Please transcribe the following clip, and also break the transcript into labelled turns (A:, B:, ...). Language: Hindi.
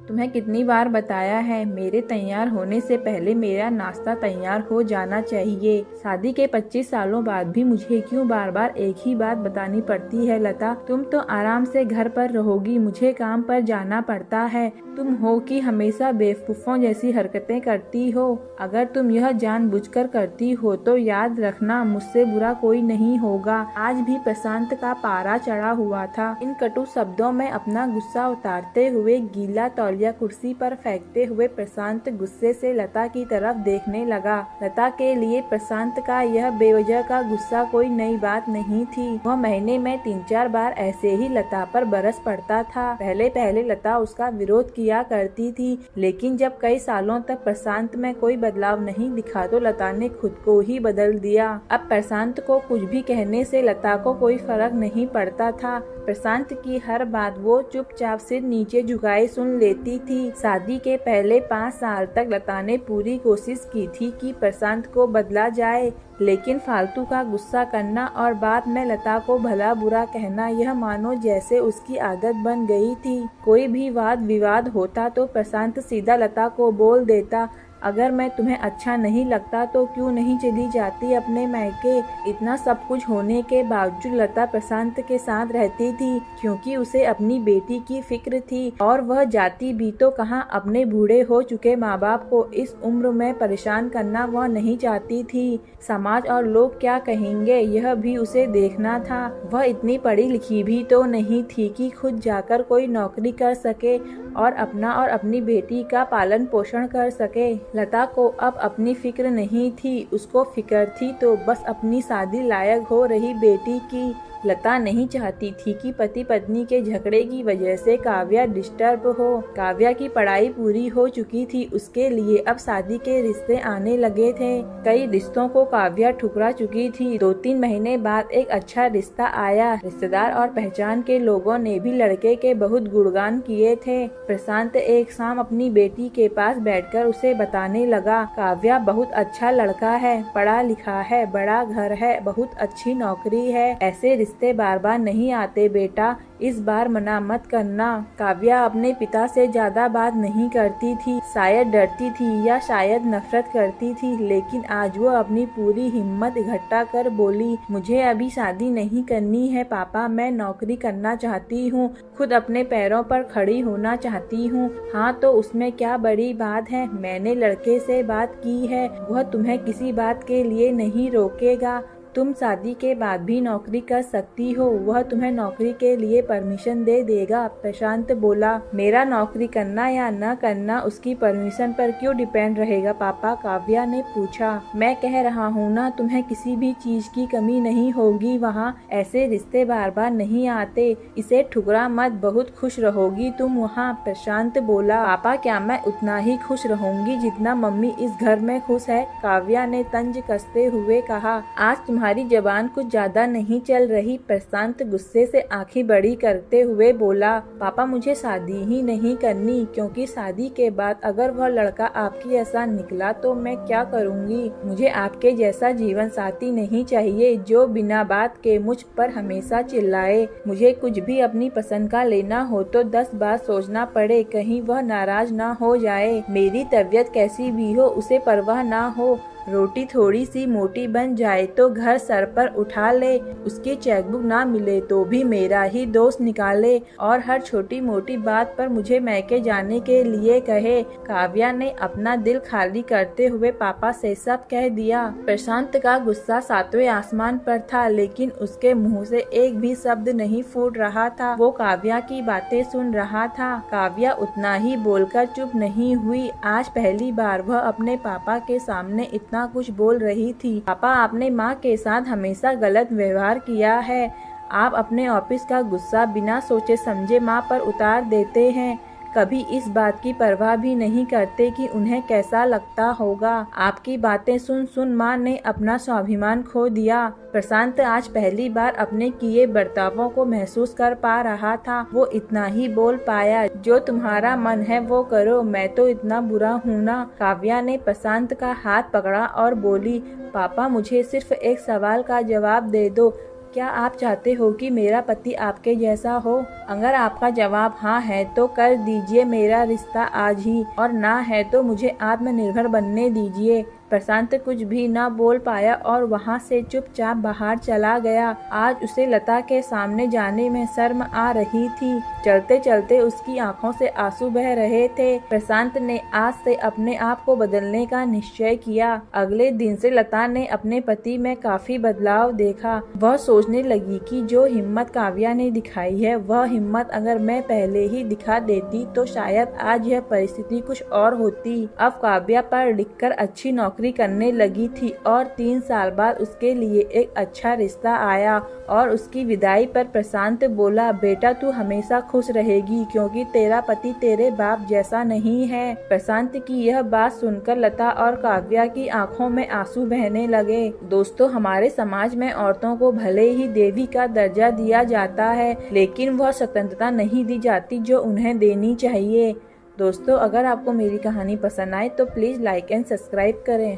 A: तुम्हें कितनी बार बताया है, मेरे तैयार होने से पहले मेरा नाश्ता तैयार हो जाना चाहिए। शादी के 25 सालों बाद भी मुझे क्यों बार बार एक ही बात बतानी पड़ती है लता? तुम तो आराम से घर पर रहोगी, मुझे काम पर जाना पड़ता है। तुम हो कि हमेशा बेवकूफ़ों जैसी हरकतें करती हो। अगर तुम यह जानबूझकर करती हो तो याद रखना, मुझसे बुरा कोई नहीं होगा। आज भी प्रशांत का पारा चढ़ा हुआ था। इन कटु शब्दों में अपना गुस्सा उतारते हुए गीला तौलिया कुर्सी पर फेंकते हुए प्रशांत गुस्से से लता की तरफ देखने लगा। लता के लिए प्रशांत का यह बेवजह का गुस्सा कोई नई बात नहीं थी। वह महीने में 3-4 बार ऐसे ही लता पर बरस पड़ता था। पहले पहले लता उसका विरोध किया करती थी, लेकिन जब कई सालों तक प्रशांत में कोई बदलाव नहीं दिखा तो लता ने खुद को ही बदल दिया। अब प्रशांत को कुछ भी कहने से लता को कोई फर्क नहीं पड़ता था। प्रशांत की हर बात वो चुपचाप सिर नीचे झुकाए सुन लेती थी। शादी के पहले 5 साल तक लता ने पूरी कोशिश की थी कि प्रशांत को बदला जाए, लेकिन फालतू का गुस्सा करना और बाद में लता को भला बुरा कहना, यह मानो जैसे उसकी आदत बन गई थी। कोई भी वाद विवाद होता तो प्रशांत सीधा लता को बोल देता, अगर मैं तुम्हें अच्छा नहीं लगता तो क्यों नहीं चली जाती अपने मायके। इतना सब कुछ होने के बावजूद लता प्रशांत के साथ रहती थी, क्योंकि उसे अपनी बेटी की फिक्र थी। और वह जाती भी तो कहाँ, अपने बूढ़े हो चुके माँ बाप को इस उम्र में परेशान करना वह नहीं चाहती थी। समाज और लोग क्या कहेंगे, यह भी उसे देखना था। वह इतनी पढ़ी लिखी भी तो नहीं थी कि खुद जाकर कोई नौकरी कर सके और अपना और अपनी बेटी का पालन पोषण कर सके। लता को अब अपनी फिक्र नहीं थी, उसको फिक्र थी तो बस अपनी शादी लायक हो रही बेटी की। लता नहीं चाहती थी कि पति पत्नी के झगड़े की वजह से काव्या डिस्टर्ब हो। काव्या की पढ़ाई पूरी हो चुकी थी, उसके लिए अब शादी के रिश्ते आने लगे थे। कई रिश्तों को काव्या ठुकरा चुकी थी। 2-3 महीने बाद एक अच्छा रिश्ता आया। रिश्तेदार और पहचान के लोगों ने भी लड़के के बहुत गुणगान किए थे। प्रशांत एक शाम अपनी बेटी के पास बैठकर उसे बताने लगा, काव्या बहुत अच्छा लड़का है, पढ़ा लिखा है, बड़ा घर है, बहुत अच्छी नौकरी है। ऐसे रिश्ते बार बार नहीं आते बेटा, इस बार मना मत करना। काव्या अपने पिता से ज्यादा बात नहीं करती थी, शायद डरती थी या शायद नफरत करती थी, लेकिन आज वो अपनी पूरी हिम्मत इकट्ठा कर बोली, मुझे अभी शादी नहीं करनी है पापा, मैं नौकरी करना चाहती हूँ, खुद अपने पैरों पर खड़ी होना चाहती हूँ। हाँ तो उसमें क्या बड़ी बात है, मैंने लड़के से बात की है, वह तुम्हें किसी बात के लिए नहीं रोकेगा। तुम शादी के बाद भी नौकरी कर सकती हो, वह तुम्हें नौकरी के लिए परमिशन दे देगा। प्रशांत बोला, मेरा नौकरी करना या न करना उसकी परमिशन पर क्यों डिपेंड रहेगा पापा? काव्या ने पूछा। मैं कह रहा हूँ ना, तुम्हें किसी भी चीज की कमी नहीं होगी वहाँ। ऐसे रिश्ते बार बार नहीं आते, इसे ठुकरा मत, बहुत खुश रहोगी तुम वहाँ। प्रशांत बोला, पापा क्या मैं उतना ही खुश रहूंगी जितना मम्मी इस घर में खुश है? काव्या ने तंज कसते हुए कहा। आज तुम्हारी जबान कुछ ज्यादा नहीं चल रही? प्रशांत गुस्से से आंखें बड़ी करते हुए बोला, पापा मुझे शादी ही नहीं करनी, क्योंकि शादी के बाद अगर वह लड़का आपकी ऐसा निकला तो मैं क्या करूँगी? मुझे आपके जैसा जीवन साथी नहीं चाहिए जो बिना बात के मुझ पर हमेशा चिल्लाए। मुझे कुछ भी अपनी पसंद का लेना हो तो 10 बार सोचना पड़े, कहीं वह नाराज ना हो जाए। मेरी तबीयत कैसी भी हो उसे परवाह ना हो, रोटी थोड़ी सी मोटी बन जाए तो घर सर पर उठा ले, उसकी चेकबुक ना मिले तो भी मेरा ही दोस्त निकाले और हर छोटी मोटी बात पर मुझे मैके जाने के लिए कहे। काव्या ने अपना दिल खाली करते हुए पापा से सब कह दिया। प्रशांत का गुस्सा 7वें आसमान पर था, लेकिन उसके मुंह से एक भी शब्द नहीं फूट रहा था। वो काव्या की बातें सुन रहा था। काव्या उतना ही बोलकर चुप नहीं हुई। आज पहली बार वह अपने पापा के सामने इतना कुछ बोल रही थी। पापा, आपने माँ के साथ हमेशा गलत व्यवहार किया है। आप अपने ऑफिस का गुस्सा बिना सोचे समझे माँ पर उतार देते हैं, कभी इस बात की परवाह भी नहीं करते कि उन्हें कैसा लगता होगा। आपकी बातें सुन सुन माँ ने अपना स्वाभिमान खो दिया। प्रशांत आज पहली बार अपने किए बर्तावों को महसूस कर पा रहा था। वो इतना ही बोल पाया, जो तुम्हारा मन है वो करो, मैं तो इतना बुरा हूँ ना? काव्या ने प्रशांत का हाथ पकड़ा और बोली, पापा मुझे सिर्फ एक सवाल का जवाब दे दो, क्या आप चाहते हो कि मेरा पति आपके जैसा हो? अगर आपका जवाब हाँ है तो कर दीजिए मेरा रिश्ता आज ही, और ना है तो मुझे आत्मनिर्भर बनने दीजिए। प्रशांत कुछ भी न बोल पाया और वहाँ से चुपचाप बाहर चला गया। आज उसे लता के सामने जाने में शर्म आ रही थी। चलते चलते उसकी आंखों से आंसू बह रहे थे। प्रशांत ने आज से अपने आप को बदलने का निश्चय किया। अगले दिन से लता ने अपने पति में काफी बदलाव देखा। वह सोचने लगी कि जो हिम्मत काव्या ने दिखाई है, वह हिम्मत अगर मैं पहले ही दिखा देती तो शायद आज यह परिस्थिति कुछ और होती। अब काव्या पढ़ लिखकर अच्छी नौकरी करने लगी थी और 3 साल बाद उसके लिए एक अच्छा रिश्ता आया। और उसकी विदाई पर प्रशांत बोला, बेटा तू हमेशा खुश रहेगी क्योंकि तेरा पति तेरे बाप जैसा नहीं है। प्रशांत की यह बात सुनकर लता और काव्या की आंखों में आंसू बहने लगे। दोस्तों, हमारे समाज में औरतों को भले ही देवी का दर्जा दिया जाता है, लेकिन वह स्वतंत्रता नहीं दी जाती जो उन्हें देनी चाहिए। दोस्तों, अगर आपको मेरी कहानी पसंद आए तो प्लीज़ लाइक एंड सब्सक्राइब करें।